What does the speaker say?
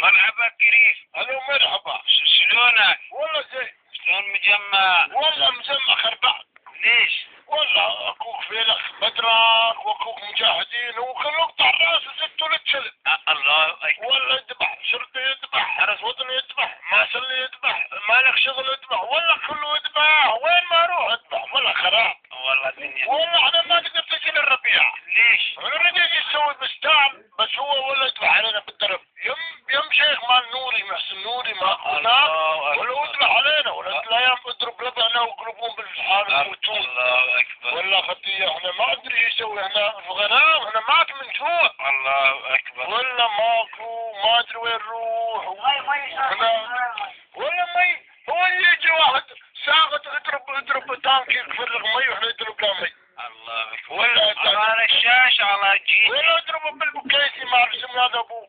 مرحبا كريم. الو مرحبا. شلونك؟ والله زين. شلون مجمع؟ والله مزمخ بعد. ليش؟ والله اكوك فيلك بدراك واكوك مجاهدين وكل يقطع الراس وست ولد شلل. الله اكبر. والله يذبح شرطي يذبح حرس وطني يذبح ماسلي يذبح مالك شغل يذبح والله كله يذبح وين ما اروح يذبح والله خراب. والله الدنيا. والله احنا ما نقدر تجي للربيع. ليش؟ نريد يجي يسوي بستان بس هو ولا يذبح علينا بالدرب. يم شيخ مال نوري محسن نوري ما هناك ولا يذبح علينا ولا الايام اضرب لبنا وقلبون بالحال يموتون. الله اكبر. والله خطيه احنا ما ادري يسوي هنا في غنام احنا مات من جوع. الله اكبر. ولا ماكو ما ادري وين نروح ولا مي. هو اللي يجي واحد ساقط اضرب تانك يفرغ مي واحنا يضرب له مي. الله اكبر. ولا على الشاشه على جيل. ولا اضربه بالبكيسي ما اعرف اسمه هذا ابوه